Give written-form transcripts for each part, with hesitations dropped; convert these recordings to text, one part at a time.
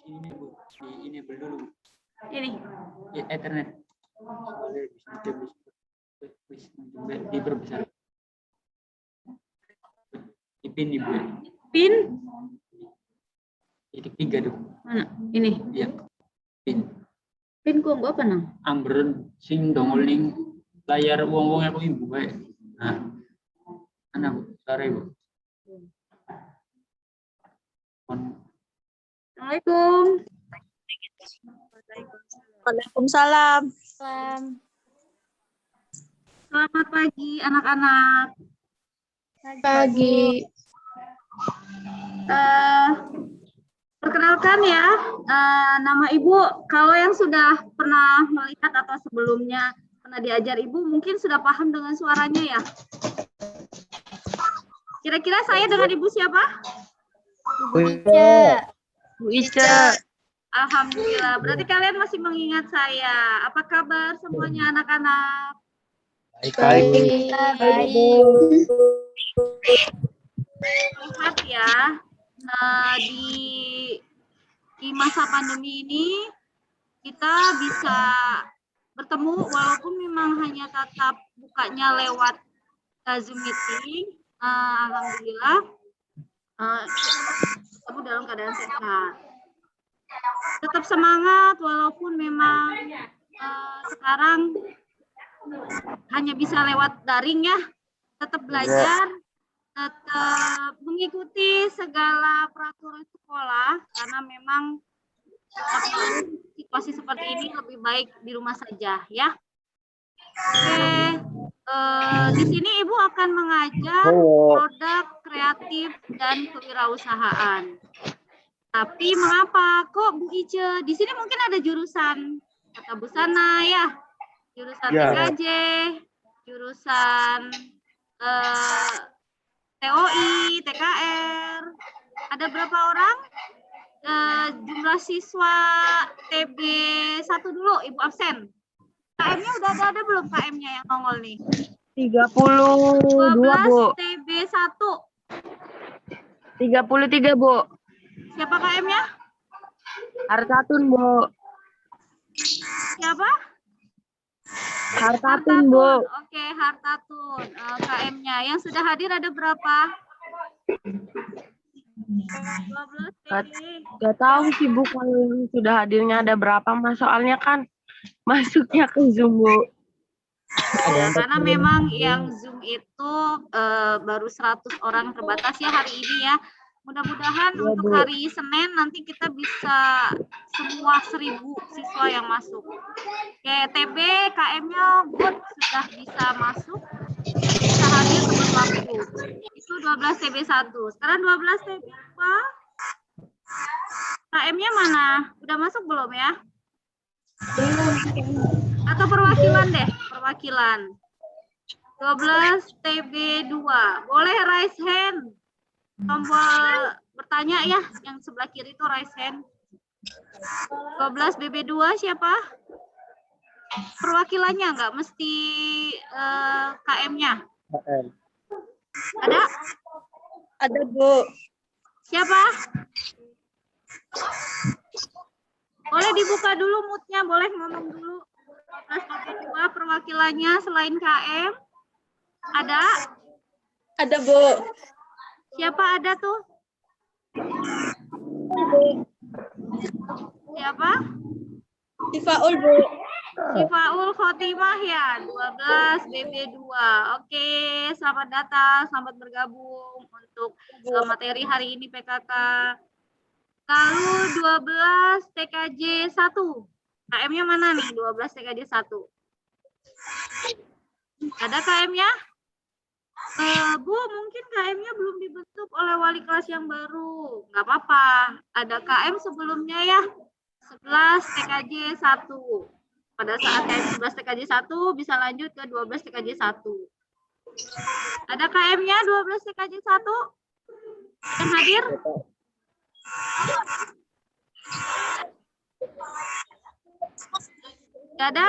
Ini Bu, ini dulu. Ini. Ya, Ethernet. Diperbesar. Pin Ibu. Pin? Titik 3 tuh. Mana? Ini. Iya. Pin. Pin ku apa nang? Ambren sing dongoling layar wong-wong aku Ibu bae. Nah. Ana Bu, sare Bu. Assalamualaikum. Waalaikumsalam. Selamat pagi anak-anak. Pagi. Perkenalkan ya, nama Ibu. Kalau yang sudah pernah melihat atau sebelumnya pernah diajar Ibu, mungkin sudah paham dengan suaranya ya. Kira-kira saya dengan Ibu siapa? Bu Ica. Bu Ica. Alhamdulillah. Berarti kalian masih mengingat saya. Apa kabar semuanya anak-anak? Baik. Lihat ya, di masa pandemi ini kita bisa bertemu walaupun memang hanya tatap mukanya lewat Zoom meeting. Alhamdulillah kamu dalam keadaan sehat. Tetap semangat walaupun memang sekarang hanya bisa lewat daring ya. Tetap belajar, tetap mengikuti segala peraturan sekolah karena memang situasi seperti ini lebih baik di rumah saja ya. Oke, di sini Ibu akan mengajar produk kreatif dan kewirausahaan. Tapi mengapa kok Bu Ice? Di sini mungkin ada jurusan tata busana ya, jurusan TKJ, jurusan TOI, TKR. Ada berapa orang? Jumlah siswa TB 1 dulu, Ibu absen. KM-nya udah ada belum KM-nya yang nongol nih? 32, 12 Bu. TB 1. 33, Bu. Siapa KM-nya? Hartatun, Bu. Siapa? Hartatun, Bu. Oke, Hartatun. KM-nya. Yang sudah hadir ada berapa? 12 TB. Gak tahu sih, Bu, kalau yang sudah hadirnya ada berapa, Mas. Soalnya kan masuknya ke Zoom, Bu. Ya, karena memang yang Zoom itu baru 100 orang terbatas ya hari ini ya. Mudah-mudahan Ya, untuk Bu. hari Senin nanti kita bisa semua 1000 siswa yang masuk. Oke, TB KM-nya good sudah bisa masuk. Bisa hadir sebelum waktu. Itu 12 TB 1. Sekarang 12 TB 2. KM-nya mana? Udah masuk belum ya? Atau perwakilan deh, perwakilan. 12 TB 2. Boleh raise hand. Tombol bertanya ya, yang sebelah kiri itu raise hand. 12 BB2 siapa? Perwakilannya nggak mesti KM-nya. Ada? Ada, Bu. Siapa? Boleh dibuka dulu mood-nya, boleh ngomong dulu. 12 BB2 perwakilannya selain KM. Ada? Ada, Bu. Siapa ada tuh? Siapa? Sifaul, Bu. Sifaul Khotimah ya, 12 BB2. Oke, selamat datang, selamat bergabung untuk materi hari ini PKK. Lalu 12 TKJ 1. KM-nya mana nih 12 TKJ 1? Ada KM-nya? Bu, mungkin KM-nya belum dibentuk oleh wali kelas yang baru. Nggak apa-apa. Ada KM sebelumnya ya. 11 TKJ 1. Pada saat KM 11 TKJ 1 bisa lanjut ke 12 TKJ 1. Ada KM-nya 12 TKJ 1? Yang hadir? Nggak ada?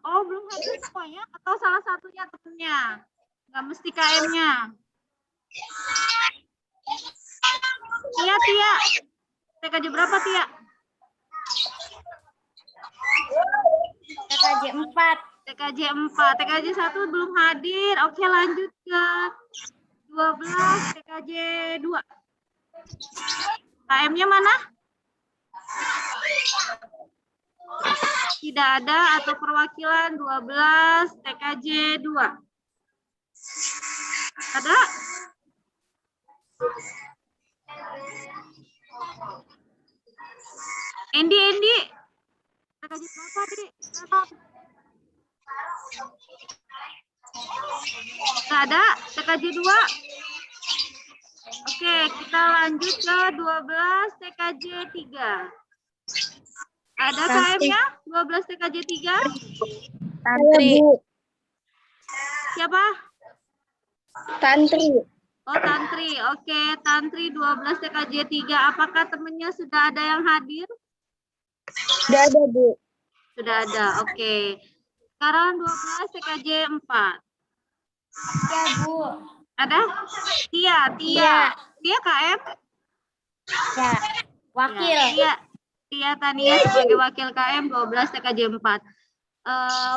Oh, belum hadir semuanya? Atau salah satunya temennya? Nggak mesti KM-nya. Tia. TKJ berapa, Tia? TKJ 4. TKJ 4. TKJ 1 belum hadir. Oke, lanjut ke 12 TKJ 2. KM-nya mana? Tidak ada atau perwakilan 12 TKJ 2. Ada? Endi. TKJ berapa, Dik? Nggak ada? TKJ 2? Oke, kita lanjut ke 12 TKJ 3. Ada KM-nya? 12 TKJ 3? Tantri. Siapa? Tantri. Oh, Tantri. Oke, Tantri 12 TKJ 3. Apakah temennya sudah ada yang hadir? Sudah ada, Bu. Sudah ada. Oke. Sekarang 12 TKJ 4. Ya, Bu. Ada? Tia. Tia KM? Ya. Wakil. Ya, Tia Tania sebagai wakil KM 12 TKJ 4.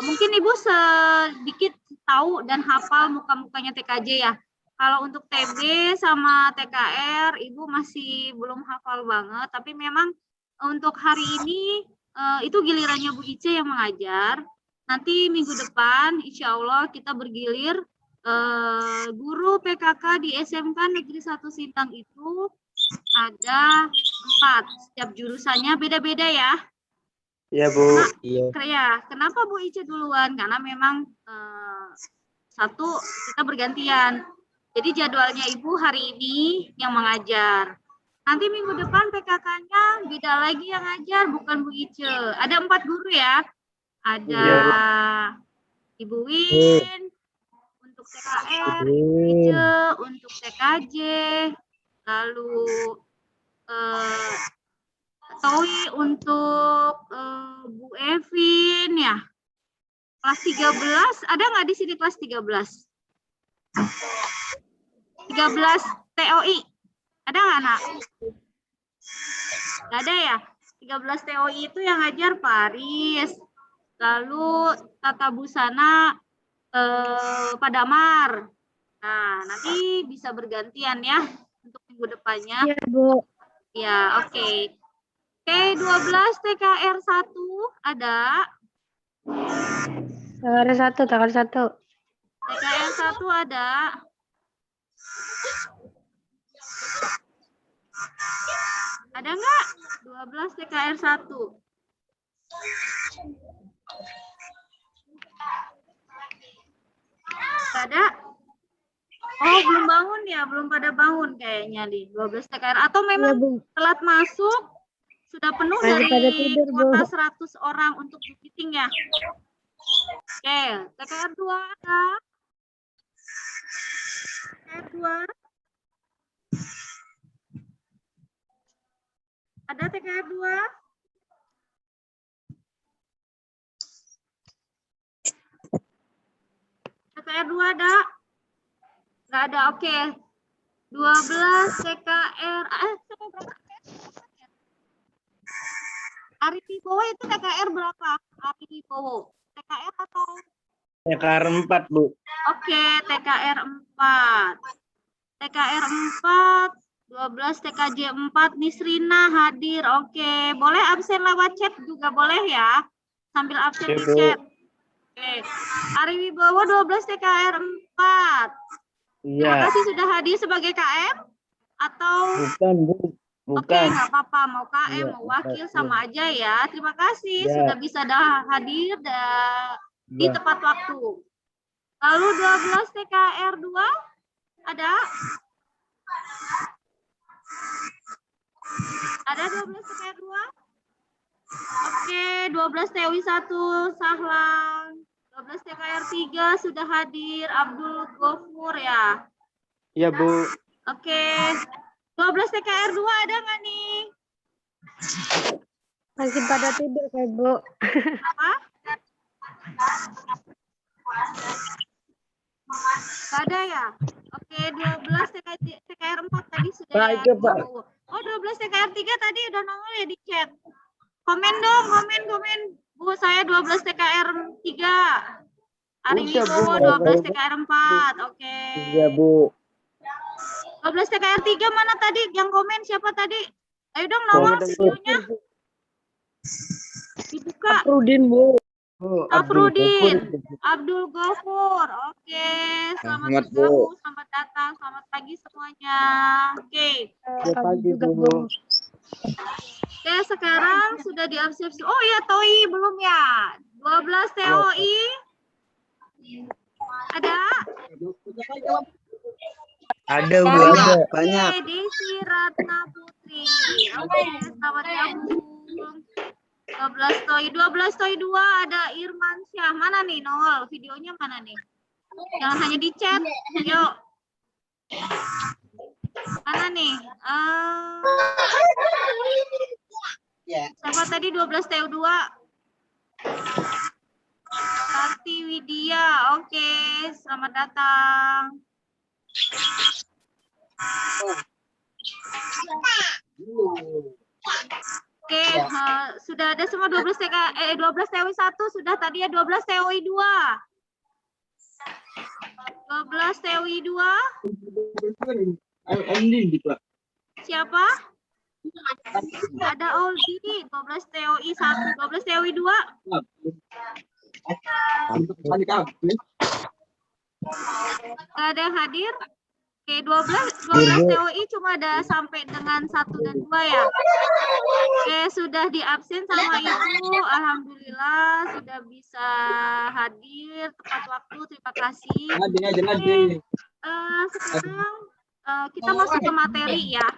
Mungkin Ibu sedikit tahu dan hafal muka-mukanya TKJ ya. Kalau untuk TB sama TKR, Ibu masih belum hafal banget. Tapi memang untuk hari ini, itu gilirannya Bu Ice yang mengajar. Nanti minggu depan, insya Allah kita bergilir. Guru PKK di SMK Negeri 1 Sintang itu ada 4. Setiap jurusannya beda-beda ya. Iya, Bu. Iya. Ya, kenapa Bu Ice duluan? Karena memang satu kita bergantian. Jadi jadwalnya Ibu hari ini yang mengajar. Nanti minggu depan PKK-nya beda lagi yang ngajar, bukan Bu Ice. Ada 4 guru ya. Ada Ibu Win untuk TKR, Ibu Ice untuk TKJ, lalu Towi untuk Bu Evin ya. Kelas 13, ada nggak di sini kelas 13? 13 TOI. Ada nggak, Nak? Nggak ada ya? 13 TOI itu yang ngajar Paris. Lalu tata busana Pak Damar. Nah, nanti bisa bergantian ya untuk minggu depannya. Ya, Bu. Ya, oke. Oke, 12 TKR 1 ada. TKR 1. TKR 1 ada. Ada nggak? 12 TKR 1. Ada? Oh, belum bangun ya? Belum pada bangun kayaknya nih. 12 TKR. Atau memang telat masuk? Sudah penuh Masih pada dari tidur, Bu. kuota 100 orang untuk meeting ya? Oke, TKR 2 ada? TKR 2? Ada TKR 2? TKR 2 ada? Nggak ada, oke. 12 TKR, berapa? Ari Wibowo itu TKR berapa? Ari Wibowo. TKR atau? TKR 4, Bu. Oke, TKR 4. TKR 4, 12 TKJ 4, Nisrina hadir. Oke, boleh absen lewat chat juga boleh ya. Sambil absen di chat. Oke. Ari Wibowo 12 TKR 4. Iya. Terima kasih sudah hadir sebagai KM atau Bukan, Bu. Oke, Bukan. nggak apa-apa. Mau KM, Iya, mau wakil iya. sama aja ya. Terima kasih Iya. sudah bisa hadir di Iya. tepat waktu. Lalu 12 TKR 2 ada? Ada 12 TKR 2? Oke, 12 TOI 1 Sahlang. 12 TKR 3 sudah hadir Abdul Gofur ya. Iya, Bu. Oke. 12 TKR 2 ada nggak nih? Masih pada tidur, Bu. Apa? Nggak ada ya? Oke, 12 TKR 4 tadi sudah Pak, ya. itu, Pak. Oh, 12 TKR 3 tadi udah nongol ya di chat. Komen dong, komen. Bu, saya 12 TKR 3. Ari Bisa, Bu. Wibowo 12 TKR 4. Oke. Iya, Bu. 12 TKR 3 mana tadi? Yang komen siapa tadi? Ayo dong nama videonya. Dibuka. Rudin, Bu. Bu, Afrudin. Gofur. Abdul Gofur. Oke, selamat Selamat, bergabung, selamat datang, selamat pagi semuanya. Oke. Selamat pagi, juga, Bu. Oke, sekarang sudah diabsensi. Oh ya, TOI belum ya? 12 TOI. Ada? Ada, Bu. Ada. Banyak. Oke, Desi Ratna Putri. Oke, selamat gabung. 12 TOI 2 ada Irman Syah. Mana nih, Nol? Videonya mana nih? Jangan hanya di chat. Yuk. Mana nih? Siapa tadi 12 TO2? Sakti Widya. Oke, selamat datang. Oke, sudah ada semua 12 TOI 1 sudah tadi ya 12 TOI 2. 12 TOI 2. Siapa? Ada Oldi, 12 TOI 1, 12 TOI 2. Gak ada yang hadir? Oke, 12 TOI cuma ada sampai dengan 1 dan 2 ya. Oke, sudah diabsen sama Ibu. Alhamdulillah sudah bisa hadir tepat waktu. Terima kasih. Oke, sekarang kita masuk ke materi ya.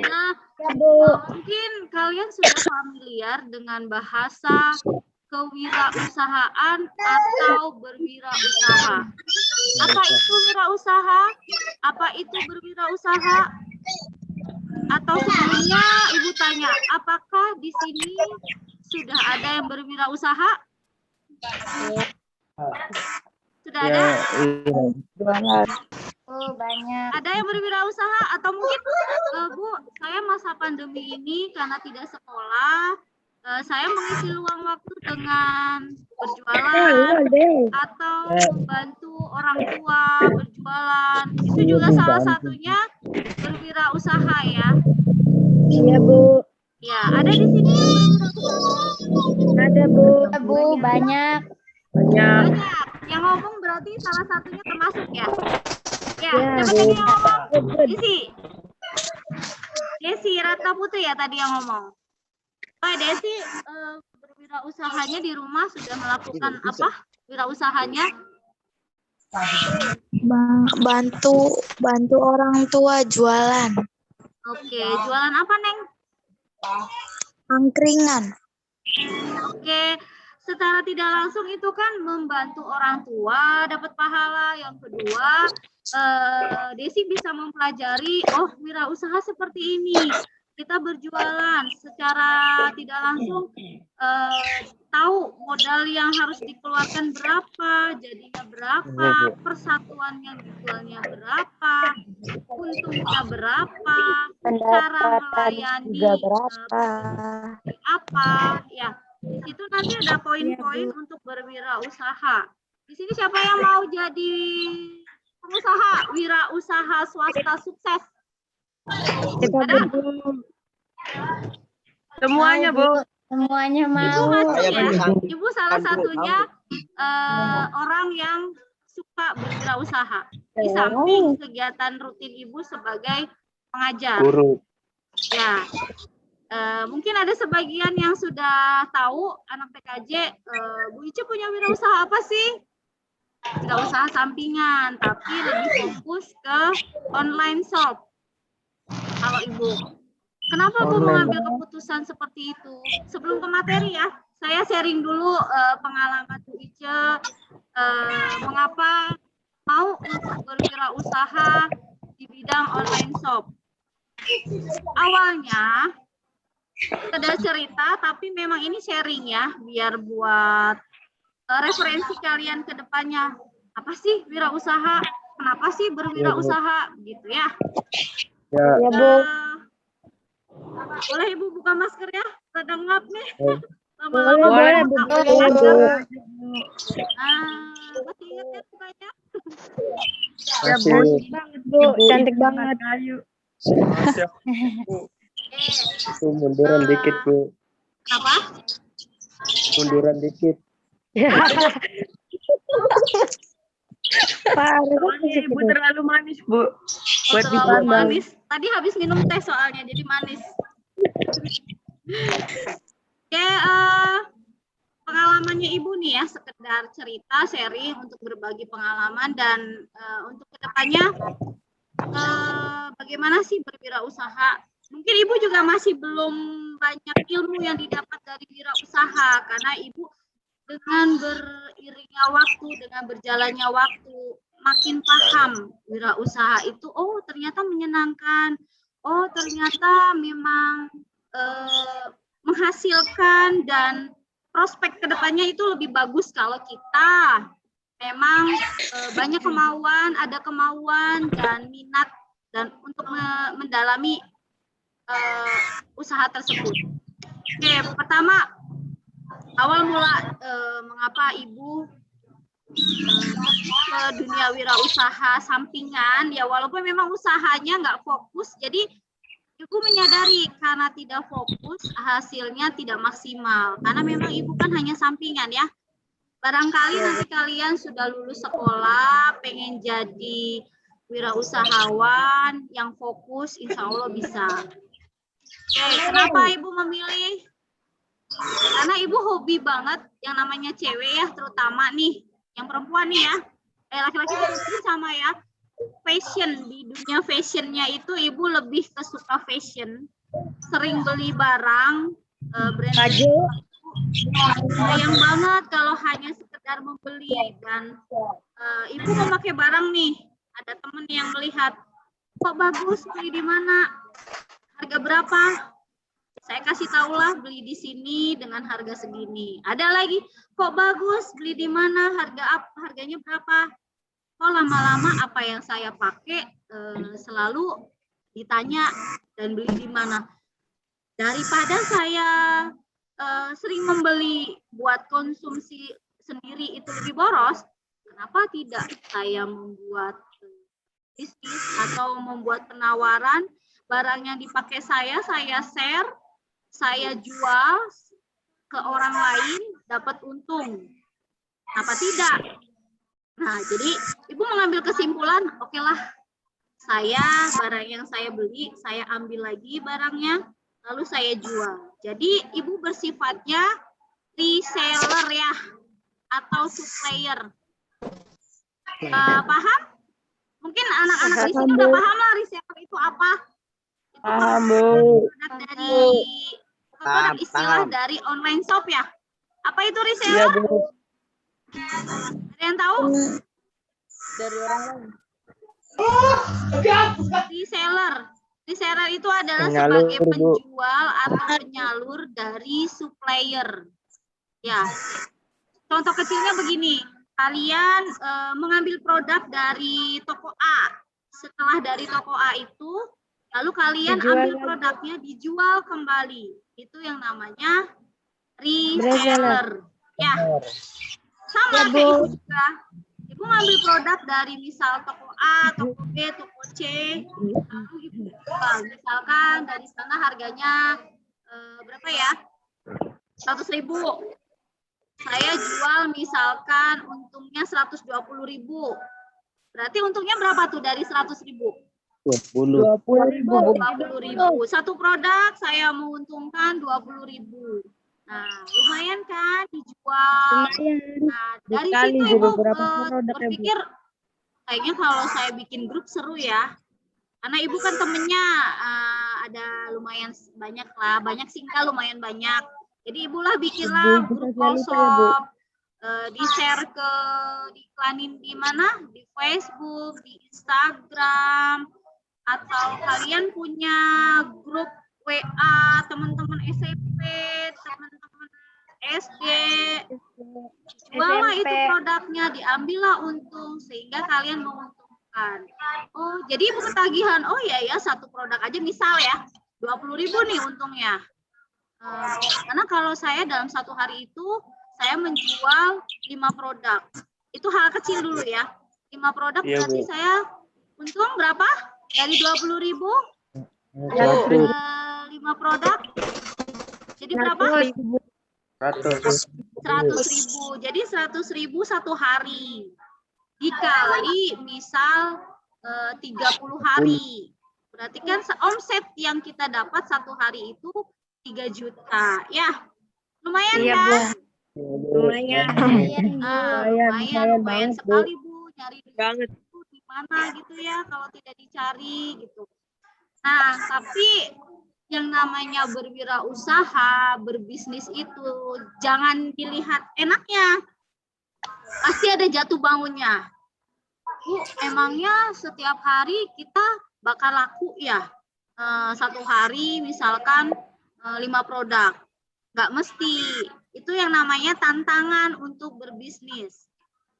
Nah, mungkin kalian sudah familiar dengan bahasa kewirausahaan atau berwirausaha. Apa itu wirausaha? Apa itu berwirausaha? Atau sebelumnya Ibu tanya, apakah di sini sudah ada yang berwirausaha? Sudah ada? Oh, banyak. Ada yang berwirausaha atau mungkin Bu, saya masa pandemi ini karena tidak sekolah, saya mengisi luang waktu dengan berjualan atau membantu orang tua berjualan. Itu juga salah satunya berwirausaha ya. Iya, Bu. Ya, ada di sini yang berwirausaha? Ada, Bu. Ada, Bu, banyak. Banyak. Yang ngomong berarti salah satunya termasuk ya. Ya, siapa tadi yang ngomong? Desi Ratna Putri ya tadi yang ngomong. Oh, Desi berwirausahanya di rumah sudah melakukan apa? Wirausahanya? Bantu orang tua jualan Oke, jualan apa, Neng? angkringan. Oke, secara tidak langsung itu kan membantu orang tua dapat pahala. Yang kedua, Desi bisa mempelajari, oh wirausaha seperti ini. Kita berjualan secara tidak langsung tahu modal yang harus dikeluarkan berapa, jadinya berapa, persatuan yang dijualnya berapa, untungnya berapa, cara melayani apa, ya. Di situ nanti ada poin-poin untuk berwirausaha. Di sini siapa yang mau jadi pengusaha wirausaha swasta sukses? Ada? Semuanya, Bu. Semuanya mau. Ibu salah satunya orang yang suka berwirausaha. Di samping kegiatan rutin Ibu sebagai pengajar. Guru. Ya, mungkin ada sebagian yang sudah tahu anak TKJ, Bu Ica punya wirausaha apa sih? Wirausaha sampingan, tapi lebih fokus ke online shop. Kalau Ibu, kenapa Bu mengambil keputusan seperti itu? Sebelum ke materi ya, saya sharing dulu pengalaman Bu Ica, mengapa mau untuk berwirausaha di bidang online shop. Awalnya ada cerita, tapi memang ini sharing ya, biar buat referensi kalian ke depannya. Apa sih wirausaha? Kenapa sih berwirausaha? Gitu ya. Ya, Ya, Bu. Boleh Ibu buka masker ya? Rada ngap nih. Lama-lama Boleh, baru Bu. tahu Boleh, ya. Bu. Masih ingat kan mukanya? Ya, Bu. Masih. Banget, Bu. Cantik banget. Ayu. Bu, munduran dikit, Bu. Kenapa? Munduran dikit. Parah, soalnya Ibu terlalu manis, Bu. Buat Terlalu dipandang. manis. Tadi habis minum teh soalnya jadi manis. Oke, pengalamannya Ibu nih ya, sekedar cerita, sharing untuk berbagi pengalaman dan untuk kedepannya bagaimana sih berwirausaha. Mungkin Ibu juga masih belum banyak ilmu yang didapat dari wirausaha karena Ibu dengan beriringnya waktu, dengan berjalannya waktu, makin paham wirausaha itu, oh ternyata menyenangkan, oh ternyata memang menghasilkan dan prospek kedepannya itu lebih bagus kalau kita memang banyak kemauan, ada kemauan dan minat dan untuk mendalami usaha tersebut. Oke, pertama awal mula mengapa Ibu ke dunia wirausaha sampingan ya, walaupun memang usahanya nggak fokus, jadi Ibu menyadari karena tidak fokus hasilnya tidak maksimal karena memang Ibu kan hanya sampingan ya. Barangkali nanti kalian sudah lulus sekolah pengen jadi wirausahawan yang fokus, insya Allah bisa. Oke, kenapa Ibu memilih? Karena Ibu hobi banget yang namanya cewek ya, terutama nih yang perempuan nih ya, laki-laki itu sama ya. Fashion, di dunia fashionnya itu Ibu lebih ke suka fashion, sering beli barang brand. Sayang banget kalau hanya sekedar membeli dan Ibu memakai barang nih, ada temen yang melihat kok bagus, beli di mana, harga berapa, saya kasih tahulah beli di sini dengan harga segini. Ada lagi kok bagus, beli di mana, harganya berapa. Oh lama-lama apa yang saya pakai selalu ditanya dan beli di mana. Daripada saya sering membeli buat konsumsi sendiri itu lebih boros, kenapa tidak saya membuat bisnis atau membuat penawaran barang yang dipakai saya share, saya jual ke orang lain dapat untung. Kenapa tidak? Nah, jadi Ibu mengambil kesimpulan, oke lah, barang yang saya beli, saya ambil lagi barangnya, lalu saya jual. Jadi Ibu bersifatnya reseller ya, atau supplier. Paham? Mungkin anak-anak di sini udah paham lah reseller itu apa? Paham, Bu. Produk istilah dari online shop ya. Apa itu Iya, reseller? Bu. Ada yang tahu? Dari orang lain. Reseller itu adalah Penyalur, sebagai Bu. penjual atau penyalur dari supplier. Ya. Contoh kecilnya begini, kalian mengambil produk dari toko A. Setelah dari toko A itu, lalu kalian ambil produknya dijual kembali. Itu yang namanya reseller. Ya. Sama kayak Ibu juga. Ibu ngambil produk dari misal toko A, toko B, toko C, lalu Ibu jual. Misalkan dari sana harganya berapa ya? 100.000. Saya jual misalkan untungnya 120.000. Berarti untungnya berapa tuh dari 100.000? 20.000. Satu produk saya menguntungkan 20.000. Nah, lumayan kan dijual. Nah, dari situ Ibu berpikir kayaknya kalau saya bikin grup seru ya. Karena Ibu kan temennya ada lumayan banyak lah, banyak sih enggak lumayan banyak. Jadi Ibu lah bikinlah grup call shop, di-share diiklanin di mana? Di Facebook, di Instagram, atau kalian punya grup WA teman-teman SMP, teman-teman SD, juallah itu produknya, diambillah untung sehingga kalian menguntungkan. Oh, jadi Ibu ketagihan. Oh iya ya, satu produk aja misal ya 20.000 nih untungnya. Karena kalau saya dalam satu hari itu saya menjual 5 produk. Itu hal kecil dulu ya. 5 produk Iya, berarti Bu. saya untung berapa? Dari 20.000 100. 5 produk. Jadi berapa? 100.000. Jadi 100.000 satu hari. Dikali misal 30 hari. Berarti kan omset yang kita dapat satu hari itu 3 juta. Ya, lumayan Iya, kan? Lumayan. Lumayan sekali Bu. Nyari Banget. itu di mana gitu ya kalau tidak dicari gitu. Nah, tapi yang namanya berwirausaha, berbisnis itu jangan dilihat enaknya. Pasti ada jatuh bangunnya. Bu, emangnya setiap hari kita bakal laku ya? Satu hari misalkan 5 produk. Nggak mesti. Itu yang namanya tantangan untuk berbisnis.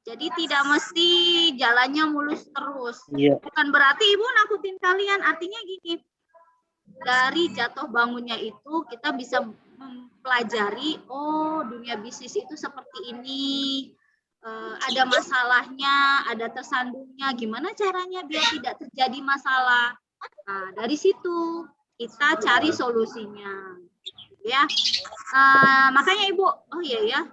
Jadi tidak mesti jalannya mulus terus. Iya. Bukan berarti Ibu nakutin kalian. Artinya gini, dari jatuh bangunnya itu kita bisa mempelajari, oh dunia bisnis itu seperti ini. Ada masalahnya, ada tersandungnya. Gimana caranya biar tidak terjadi masalah? Nah, dari situ kita cari solusinya. Ya, makanya Ibu, oh iya ya,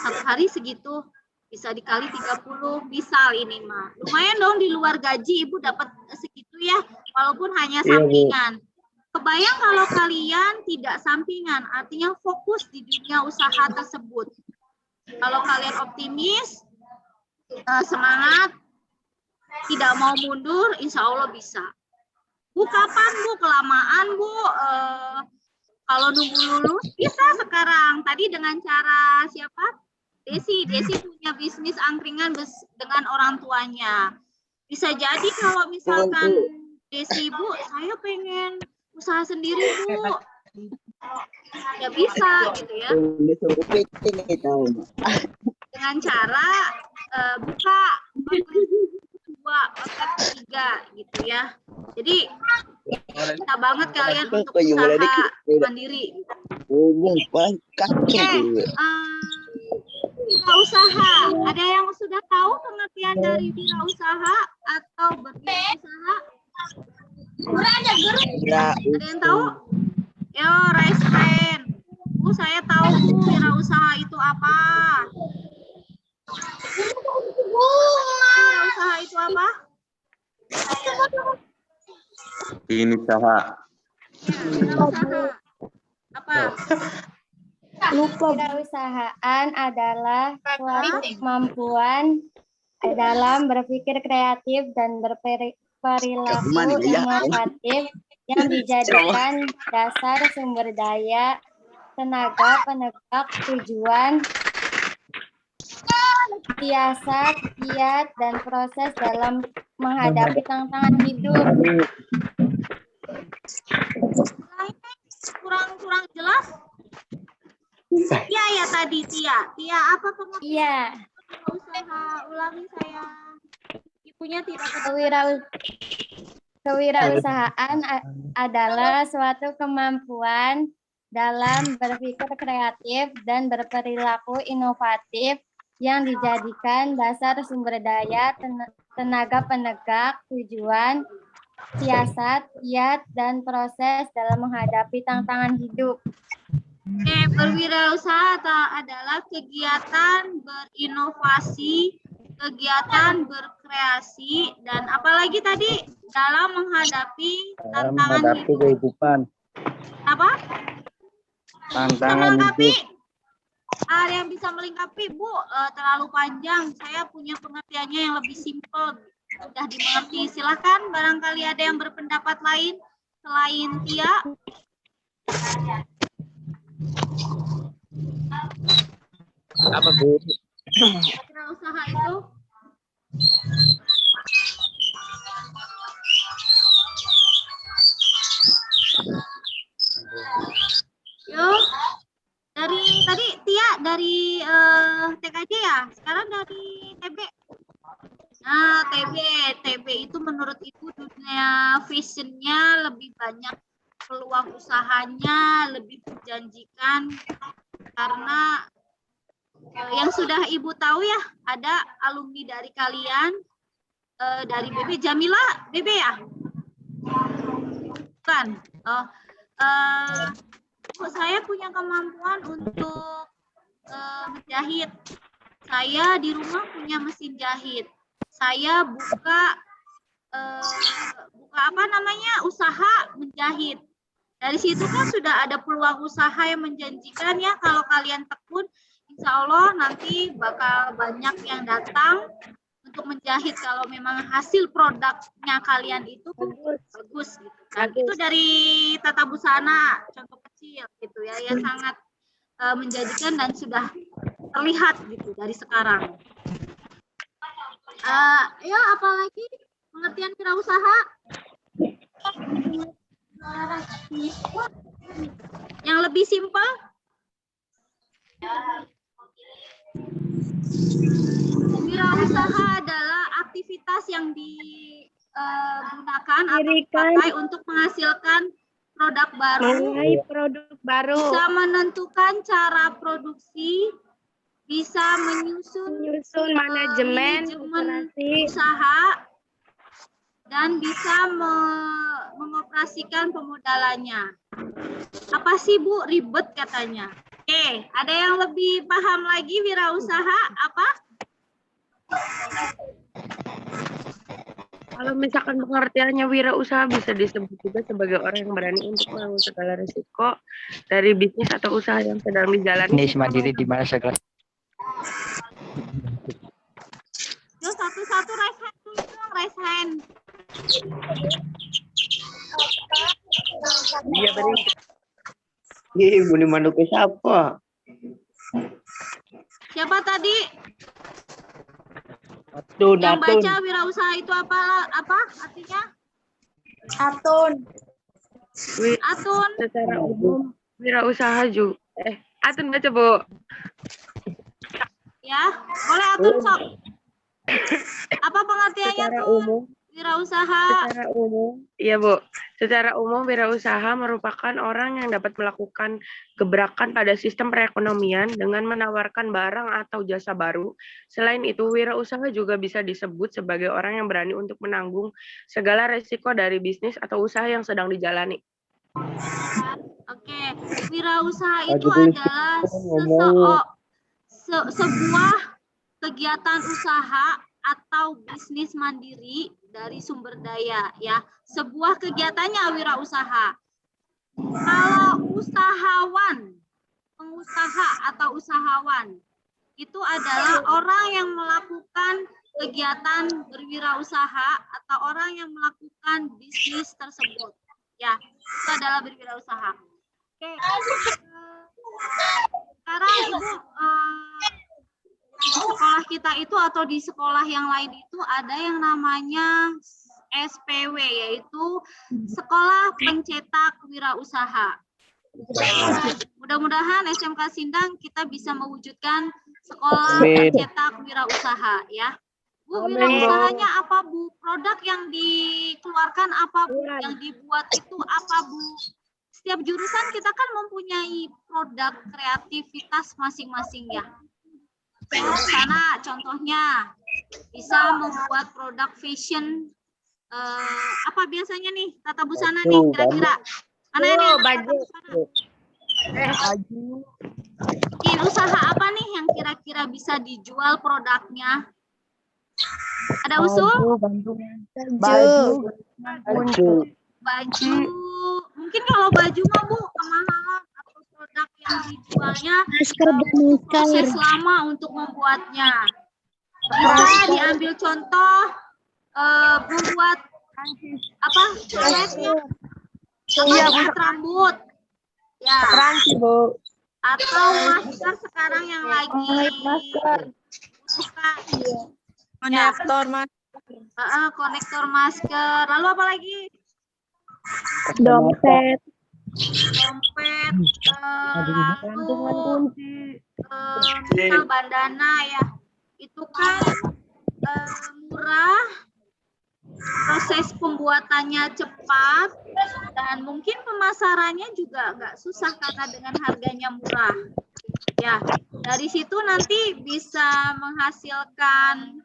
satu hari segitu bisa dikali 30, misal ini mah lumayan dong, di luar gaji Ibu dapat segitu ya, walaupun hanya sampingan. Kebayang kalau kalian tidak sampingan, artinya fokus di dunia usaha tersebut. Kalau kalian optimis, semangat, tidak mau mundur, insya Allah bisa. Bu, kapan Bu? Kelamaan Bu. Kalau nunggu lulus bisa sekarang. Tadi dengan cara siapa? Desi punya bisnis angkringan dengan orang tuanya. Bisa jadi kalau misalkan Desi, Bu, saya pengen usaha sendiri Bu. Ya bisa gitu ya. Dengan cara buka dua, outlet 3 gitu ya. Jadi kita banget kalian untuk usaha mandiri. Wirausaha. Ada yang sudah tahu pengertian dari wirausaha atau berwirausaha? Ada yang tahu? Yo, raise hand. Bu, saya tahu Bu, wirausaha itu apa? Wirausaha itu apa? Ini usaha. Ya, wirausaha. Apa? Kewirausahaan adalah suatu kemampuan dalam berpikir kreatif dan berperilaku inovatif yang dijadikan dasar sumber daya, tenaga penegak tujuan, siasat, kiat, dan proses dalam menghadapi tantangan hidup. Kurang jelas? Iya ya tadi Tia apa pengertian Iya, usaha? Ulangi saya. Ibunya tidak kewirausahaan adalah suatu kemampuan dalam berpikir kreatif dan berperilaku inovatif yang dijadikan dasar sumber daya, tenaga penegak tujuan, siasat, kiat, dan proses dalam menghadapi tantangan hidup. Berwirausaha adalah kegiatan berinovasi, kegiatan berkreasi, dan apalagi tadi dalam menghadapi tantangan hidup. Kehidupan. Apa? Tantangan Melengkapi? hidup. Ada yang bisa melengkapi, Bu? Terlalu panjang. Saya punya pengertiannya yang lebih simpel, mudah dimengerti. Silahkan, barangkali ada yang berpendapat lain selain Tia. Apa Bu? Wirausaha itu yuk dari tadi Tia dari TKJ ya, sekarang dari TB. Nah, TB itu menurut Ibu dunia fashionnya lebih banyak peluang usahanya lebih menjanjikan karena yang sudah Ibu tahu ya, ada alumni dari kalian dari BB Jamila, BB ya? Bukan. Saya punya kemampuan untuk menjahit. Saya di rumah punya mesin jahit. Saya buka usaha menjahit. Dari situ kan sudah ada peluang usaha yang menjanjikan ya. Kalau kalian tekun, insya Allah nanti bakal banyak yang datang untuk menjahit kalau memang hasil produknya kalian itu bagus gitu kan. Itu dari tata busana contoh kecil gitu ya, yang sangat menjanjikan dan sudah terlihat gitu dari sekarang. Ya apalagi pengertian wirausaha yang lebih simpel. Wirausaha adalah aktivitas yang digunakan atau dipakai untuk menghasilkan produk baru, bisa menentukan cara produksi, bisa menyusun manajemen usaha, dan bisa mengoperasikan pemodalannya. Apa sih Bu? Ribet katanya. Oke, ada yang lebih paham lagi wirausaha apa? Kalau misalkan pengertiannya wirausaha bisa disebut juga sebagai orang yang berani untuk menanggung segala risiko dari bisnis atau usaha yang sedang dijalani. Bisnis mandiri di mana segala. Yo, satu-satu raise hand dulu dong, raise hand. Iya benar. Ih, Buni Manuk siapa? Siapa tadi? Atun, Yang baca wirausaha itu apa artinya? Atun. Atun. Secara umum wirausaha juga. Atun baca Bu. Ya, boleh Atun sok. Apa pengertiannya Secara tuh? umum. Wirausaha. Secara umum, iya Bu. Secara umum wirausaha merupakan orang yang dapat melakukan gebrakan pada sistem perekonomian dengan menawarkan barang atau jasa baru. Selain itu, wirausaha juga bisa disebut sebagai orang yang berani untuk menanggung segala resiko dari bisnis atau usaha yang sedang dijalani. Oke, wirausaha itu adalah sebuah kegiatan usaha atau bisnis mandiri dari sumber daya ya. Sebuah kegiatannya wirausaha. Kalau usahawan, pengusaha atau usahawan itu adalah orang yang melakukan kegiatan berwirausaha atau orang yang melakukan bisnis tersebut. Ya, itu adalah berwirausaha. Oke. Sekarang Ibu di sekolah kita itu atau di sekolah yang lain itu ada yang namanya SPW, yaitu Sekolah Pencetak Wirausaha. Mudah-mudahan SMK Sindang kita bisa mewujudkan Sekolah Pencetak Wirausaha ya. Bu, wirausahanya apa Bu? Produk yang dikeluarkan apa Bu? Yang dibuat itu apa Bu? Setiap jurusan kita kan mempunyai produk kreativitas masing-masing ya. Sana contohnya bisa membuat produk fashion apa biasanya nih tata busana nih kira-kira mana ini baju. Bikin usaha apa nih yang kira-kira bisa dijual produknya? Ada usul? Baju. Mungkin kalau baju mah Bu kemahalan atau produk yang dijualnya proses lama untuk membuatnya. Bisa diambil contoh membuat apa coletnya rambut ya atau masker sekarang yang lagi suka konektor masker konektor masker, lalu apa lagi Dompet, lalu misal bandana ya, itu kan murah, proses pembuatannya cepat, dan Dan mungkin pemasarannya juga nggak susah karena dengan harganya murah. Ya, dari situ nanti bisa menghasilkan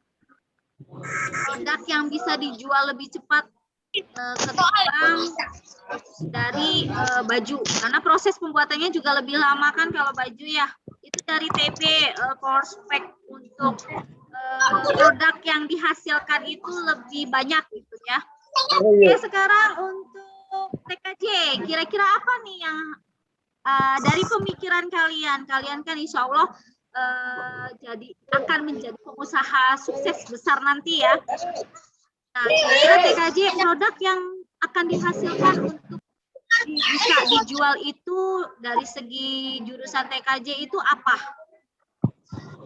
produk yang bisa dijual lebih cepat ketimbang dari baju. Karena proses pembuatannya juga lebih lama kan kalau baju ya. Itu dari TB core spec untuk produk yang dihasilkan itu lebih banyak gitu ya. Oke, sekarang untuk TKJ, kira-kira apa nih yang dari pemikiran kalian kan insya Allah akan menjadi pengusaha sukses besar nanti ya. Nah, kira-kira TKJ produk yang akan dihasilkan untuk bisa dijual itu dari segi jurusan TKJ itu apa?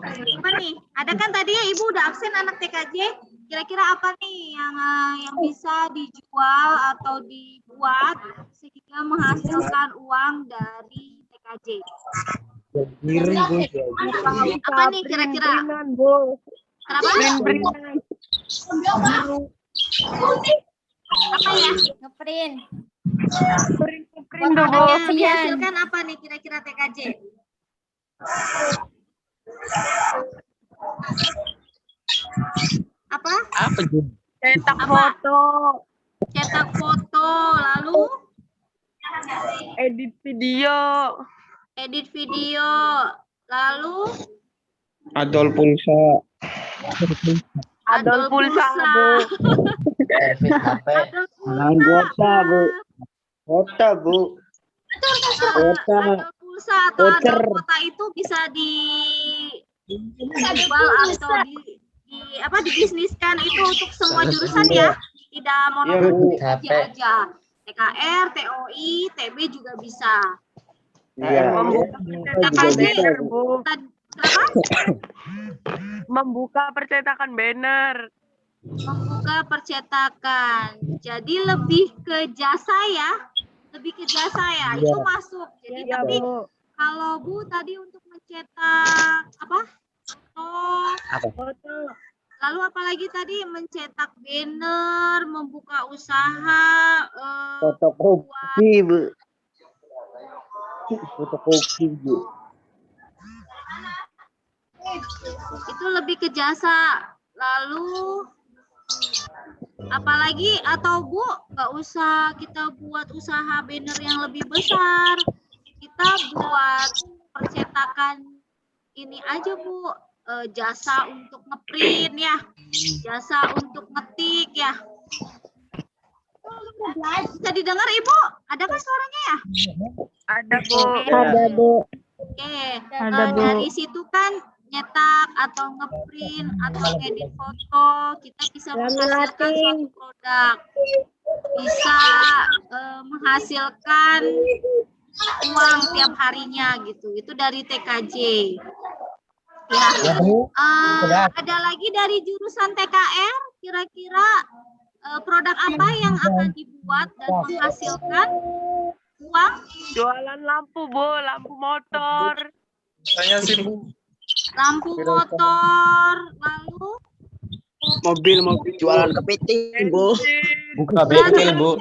Apa nih? Ada kan tadi ya Ibu udah absen anak TKJ. Kira-kira apa nih yang bisa dijual atau dibuat sehingga menghasilkan uang dari TKJ? Apa nih kira-kira? Kenapa? Apa ya? Ngeprint. Produk yang dihasilkan apa nih kira-kira TKJ? Apa? Cetak foto, Cetak foto, lalu edit video, lalu Adol pulsa. adol pulsa, Bu. Adol Anggota, Bu. Kota, Bu. Kota. Adol pulsa atau adol kota itu bisa dijual atau dibisniskan itu untuk semua jurusan ya, tidak monoton TKJ aja. TKR, TOI, TB juga bisa. Iya. TKJ, Membuka percetakan banner. membuka percetakan. Jadi lebih ke jasa ya, itu masuk. Jadi Iya, tapi Bu. kalau Bu tadi untuk mencetak apa? Foto. Lalu apalagi tadi mencetak banner, membuka usaha, Fotokopi, Bu. Fotokopi, Bu. itu lebih ke jasa. Lalu apalagi atau Bu nggak usah kita buat usaha banner yang lebih besar, kita buat percetakan ini aja Bu, jasa untuk ngeprint ya, jasa untuk ngetik ya. Bisa didengar Ibu? Ada kan suaranya ya? Ada, Bu. Oke, Ada, Bu. dari situ kan nyetak atau ngeprint atau edit foto, kita bisa menghasilkan suatu produk, bisa menghasilkan uang tiap harinya gitu. Itu dari TKJ. Ya. Ada lagi dari jurusan TKR, kira-kira produk apa yang akan dibuat dan menghasilkan uang? Jualan lampu, Bu. Lampu motor. Saya sih, Bu. Lampu motor, lalu Mobil jualan kepiting, Bu. Buka bengkel, Bu.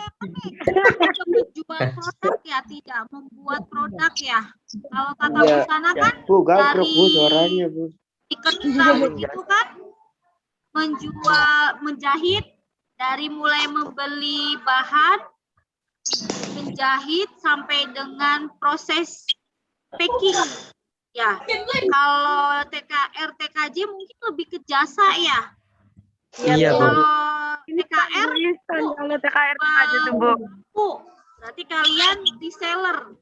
jual produk ya, tidak membuat produk ya. Kalau kata Iya. Busana kan Bu, gagrok, Bu, dari suaranya, Bu. ikat rambut itu kan menjahit dari mulai membeli bahan, menjahit sampai dengan proses packing. Ya, kalau TKR, TKJ mungkin lebih ke jasa ya. Iya, Bu. Kalau TKR, Kalau TKR aja tuh, Bu. Bu, berarti kalian reseller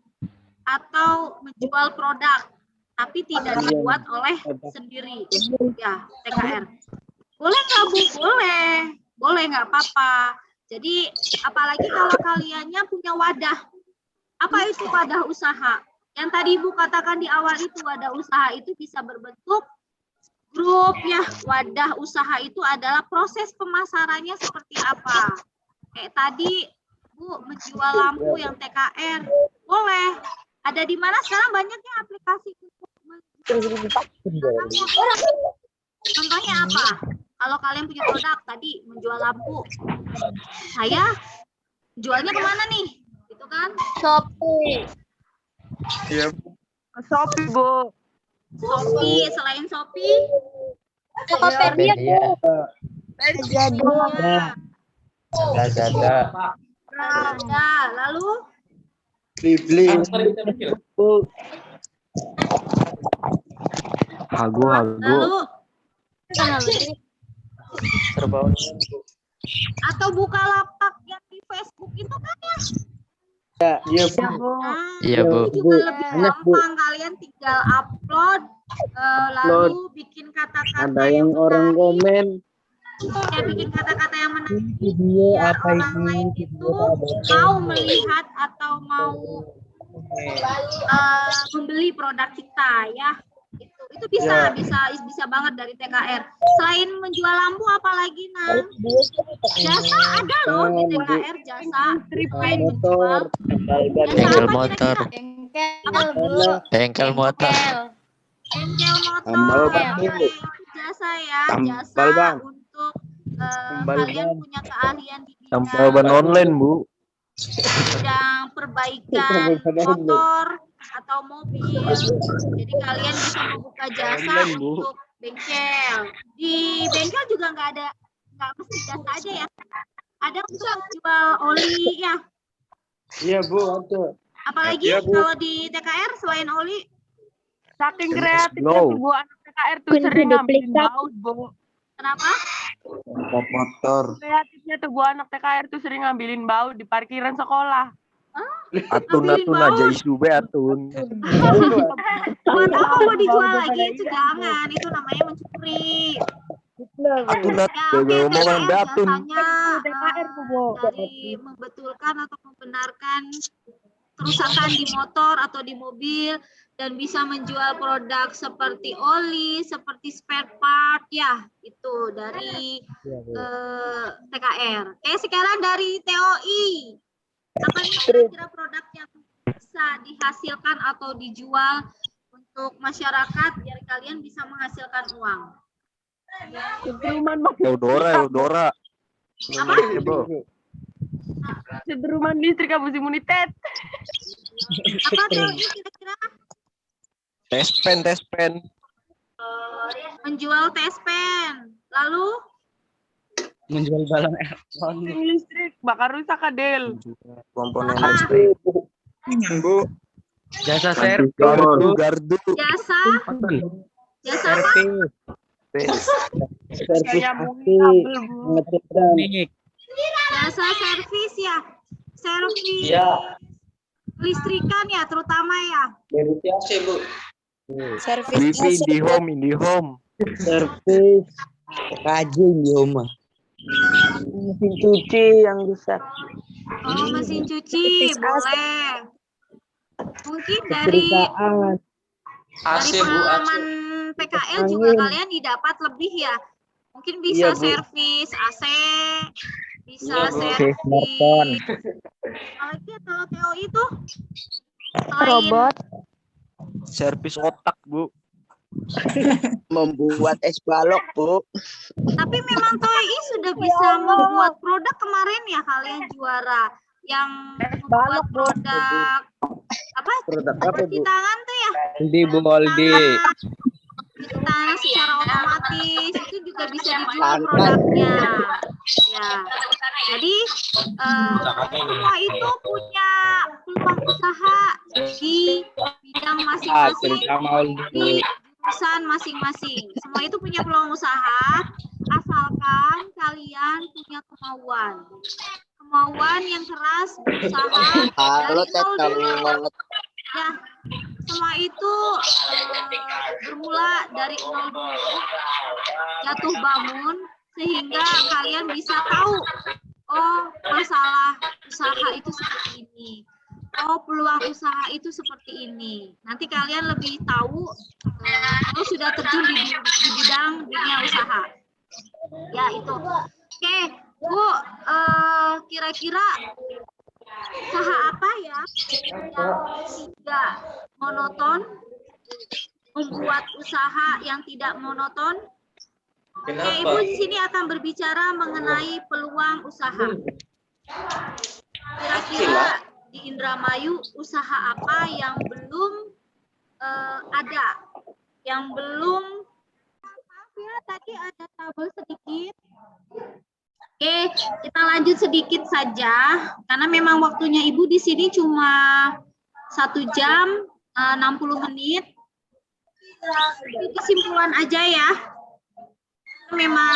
atau menjual produk, tapi tidak dibuat oleh sendiri. Ya, TKR. Boleh nggak Bu? Boleh nggak apa-apa. Jadi, apalagi kalau kaliannya punya wadah. Apa itu wadah usaha? Yang tadi Ibu katakan di awal itu wadah usaha itu bisa berbentuk grup ya. Wadah usaha itu adalah proses pemasarannya seperti apa. Kayak tadi Bu menjual lampu yang TKR, boleh. Ada di mana sekarang banyaknya aplikasi untuk menjual lampu. Contohnya apa? Kalau kalian punya produk tadi menjual lampu, saya jualnya kemana nih? Gitu Shopee. Iya, Shopee, Bu. Shopee, selain Shopee, Tokopedia, Bu. Tokopedia, Lazada. Lazada, lalu Bibli. Hago. lalu Serba atau Bukalapak yang di Facebook itu kan ya. Iya, Ya, Bu. Nah, Iya, Bu. itu juga lebih Banyak, Bu. gampang, kalian tinggal upload, lalu bikin kata-kata Ada yang orang menarik, komen. ya bikin kata-kata yang menarik Video biar apa orang ini? lain itu mau melihat atau mau membeli produk kita ya. Itu bisa banget dari TKR. Selain menjual lampu apalagi Nang? Jasa ada loh di TKR, jasa selain menjual. Jasa Bengkel apa motor. kira-kira? Bengkel, Bu. Bengkel motor. Bengkel motor. Tambal ban, Oke, Bu. itu jasa ya, Tambal jasa ban. untuk Tambal kalian ban. punya keahlian di Tambal ban online, Bu. bidang perbaikan motor atau mobil. Jadi kalian bisa membuka jasa untuk bengkel. Di bengkel juga nggak mesti jasa aja ya. Ada untuk jual oli ya. Iya, Bu, ada. Apalagi Iya, Bu. kalau di TKR selain oli, Saking kreatifnya Glow. tuh Bu anak TKR tuh Kunci sering ngambilin duplikat. baut, Bu. kenapa? Pop motor. Kreatifnya tuh Bu anak TKR tuh sering ngambilin baut di parkiran sekolah. Atun Ngambilin baut. aja isu be atun. Buat apa mau dijual lagi? Itu jangan. Itu namanya mencuri. Atun Ya, oke, omongan be TKR atun. jasanya TKR tuh, Bu. dari membetulkan atau membenarkan kerusakan di motor atau di mobil dan bisa menjual produk seperti oli, seperti spare part ya, itu dari TKR. Oke, sekarang dari TOI. Apa nih kira-kira produk yang bisa dihasilkan atau dijual untuk masyarakat biar kalian bisa menghasilkan uang? Cederuman Eudora. Apa? Ya, Bu. Cederuman listrik habis imunitas. Apa TOI kira-kira? Tes pen. Menjual tes pen. Lalu Menjual balon elektronik. Listrik bakal rusak Adel. Komponen Apa? listrik. Bu. Jasa servis. Gardu. jasa apa? Servis Nyambungin kabel, Bu. elektronik. Jasa servis ya. Servis Iya. listrikan ya terutama ya. Dari siapa, Bu? Servis Wifi IndiHome. Servis rajin di rumah. Mesin cuci yang rusak. Oh, mesin cuci boleh. Mungkin dari Perusahaan. pengalaman PKL juga kalian didapat lebih ya. Mungkin bisa Iya, Bu. servis AC, bisa Iya, Bu. servis. Smartphone. Apalagi kalau TOI itu selain Servis otak, Bu. Membuat es balok, Bu. tapi memang TOI sudah bisa membuat produk kemarin ya kalian juara yang membuat produk apa? Produk apa, Cuci Bu? tangan tuh ya. Di Bu Moldi. Cuci tangan secara otomatis itu juga bisa dijual produknya. Ya. Jadi semua itu punya peluang usaha di bidang masing-masing, di jurusan masing-masing. Semua itu punya peluang usaha asalkan kalian punya kemauan yang keras, berusaha dari nol dulu. Ya, semua itu bermula dari nol dulu, jatuh bangun sehingga kalian bisa tahu, oh masalah usaha itu seperti ini, oh peluang usaha itu seperti ini. Nanti kalian lebih tahu kalau sudah terjun di bidang dunia usaha. Ya itu. Oke, Bu, kira-kira usaha apa ya yang tidak monoton, membuat usaha yang tidak monoton? Oke, Ibu di sini akan berbicara mengenai peluang usaha. Kira-kira di Indramayu usaha apa yang belum ada, yang belum, maaf ya tadi ada tabel sedikit. Oke, kita lanjut sedikit saja karena memang waktunya Ibu di sini cuma 1 jam 60 menit. Itu kesimpulan aja ya. Memang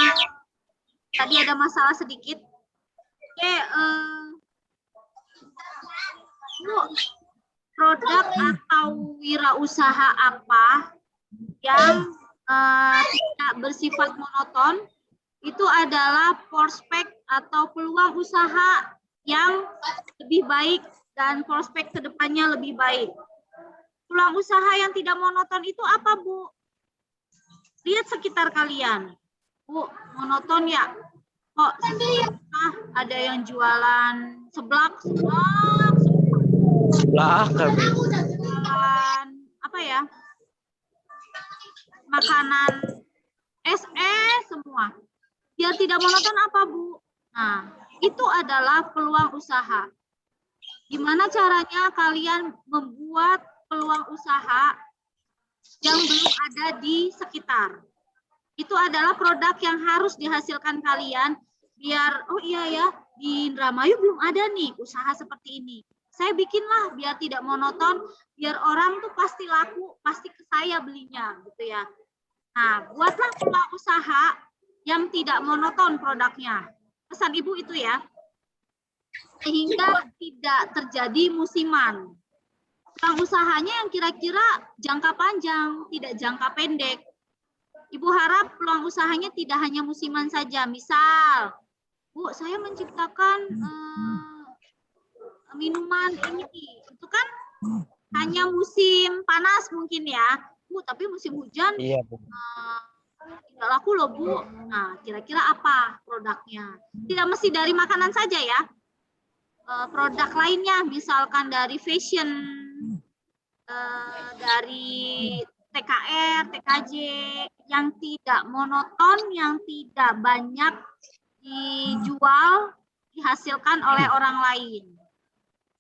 tadi ada masalah sedikit. Oke, Bu, produk atau wirausaha apa yang tidak bersifat monoton? Itu adalah prospek atau peluang usaha yang lebih baik dan prospek kedepannya lebih baik. Peluang usaha yang tidak monoton itu apa, Bu? Lihat sekitar kalian. Bu, monoton ya? Kok ada yang jualan seblak, jualan apa ya? Makanan es semua. Biar tidak monoton apa, Bu? Nah, itu adalah peluang usaha. Gimana caranya kalian membuat peluang usaha yang belum ada di sekitar? Itu adalah produk yang harus dihasilkan kalian biar, oh iya ya, di Indramayu belum ada nih usaha seperti ini. Saya bikinlah biar tidak monoton, biar orang tuh pasti laku, pasti ke saya belinya gitu ya. Nah, buatlah peluang usaha yang tidak monoton produknya. Pesan Ibu itu ya. Sehingga tidak terjadi musiman. Peluang usahanya yang kira-kira jangka panjang, tidak jangka pendek. Ibu harap peluang usahanya tidak hanya musiman saja. Misal, Bu, saya menciptakan minuman ini. Itu kan hanya musim panas mungkin ya. Bu, tapi musim hujan tidak laku loh, Bu. Nah, kira-kira apa produknya? Tidak mesti dari makanan saja ya. Produk lainnya, misalkan dari fashion, dari TKR, TKJ, yang tidak monoton, yang tidak banyak dijual, dihasilkan oleh orang lain.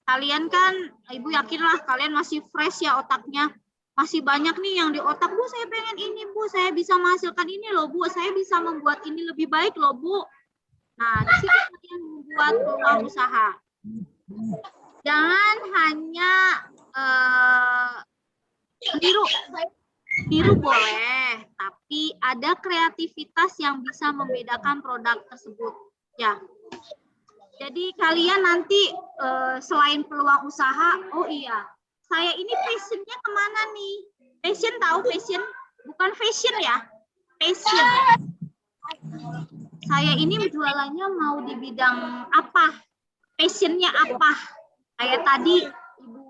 Kalian kan, Ibu yakinlah kalian masih fresh ya otaknya. Masih banyak nih yang di otak, Bu, saya pengen ini, Bu, saya bisa menghasilkan ini loh, Bu, saya bisa membuat ini lebih baik loh, Bu. Nah, di situ kalian membuat peluang usaha. Jangan hanya tiru boleh, tapi ada kreativitas yang bisa membedakan produk tersebut. Ya. Jadi kalian nanti selain peluang usaha, oh iya, saya ini passionnya kemana nih? Passion tahu passion? Bukan fashion ya, passion. Saya ini jualannya mau di bidang apa? Passionnya apa? Kayak tadi Ibu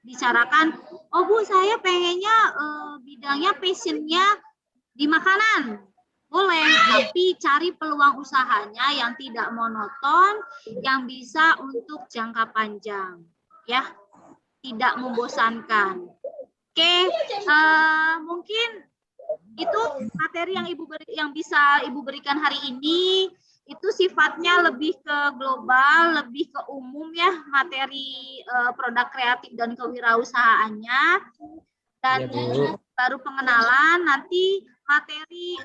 bicarakan, oh Bu, saya pengennya bidangnya passionnya di makanan. Boleh, tapi cari peluang usahanya yang tidak monoton, yang bisa untuk jangka panjang. Ya, tidak membosankan. Oke, mungkin itu materi yang bisa Ibu berikan hari ini. Itu sifatnya lebih ke global, lebih ke umum ya, materi produk kreatif dan kewirausahaannya. Dan baru pengenalan, nanti materi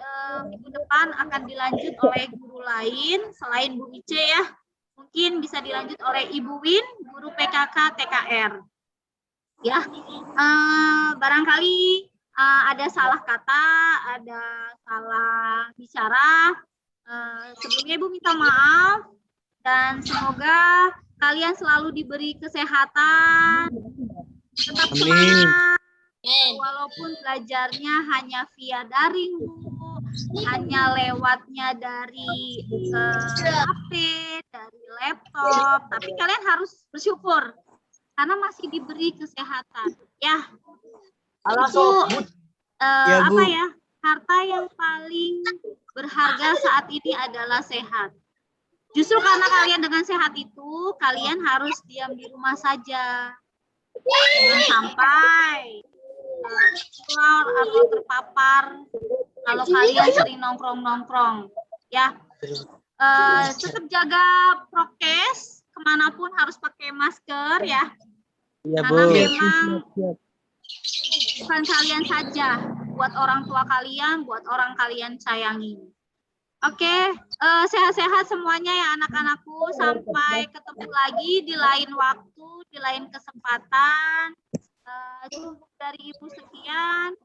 minggu depan akan dilanjut oleh guru lain selain Bu Ice ya. Mungkin bisa dilanjut oleh Ibu Win, guru PKK TKR. Ya, barangkali ada salah kata, ada salah bicara. Sebelumnya Ibu minta maaf dan semoga kalian selalu diberi kesehatan, tetap semangat, walaupun belajarnya hanya via daring, Bu, hanya lewatnya dari HP, dari laptop, tapi kalian harus bersyukur karena masih diberi kesehatan. Ya, itu apa ya? Harta yang paling berharga saat ini adalah sehat. Justru karena kalian dengan sehat itu, kalian harus diam di rumah saja. Jangan sampai keluar atau terpapar kalau kalian sering nongkrong-nongkrong. Ya, tetap jaga prokes, kemanapun harus pakai masker ya. Iya, Karena memang bukan kalian saja, buat orang tua kalian, buat orang kalian sayangi. Oke, sehat-sehat semuanya ya anak-anakku. Sampai ketemu lagi di lain waktu, di lain kesempatan. Cukup dari Ibu sekian.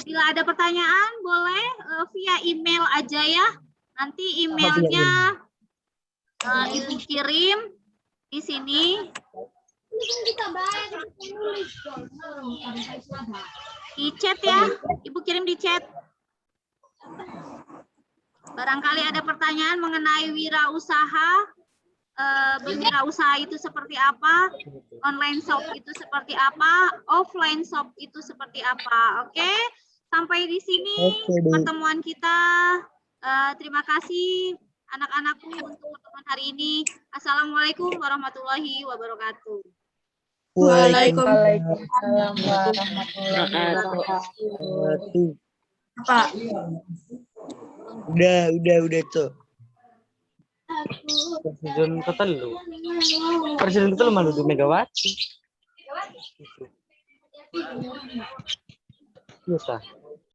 Bila ada pertanyaan, boleh via email aja ya. Nanti emailnya Ibu kirim di sini. Di chat ya, Ibu kirim di chat. Barangkali ada pertanyaan mengenai wirausaha, berwirausaha itu seperti apa, online shop itu seperti apa, offline shop itu seperti apa. Oke, sampai di sini pertemuan kita. Terima kasih anak-anakku untuk pertemuan hari ini. Assalamualaikum warahmatullahi wabarakatuh. Waalaikumsalam warahmatullahi wabarakatuh. Pak. Udah tuh. Presiden ketelu malu tuh Megawati. Iya,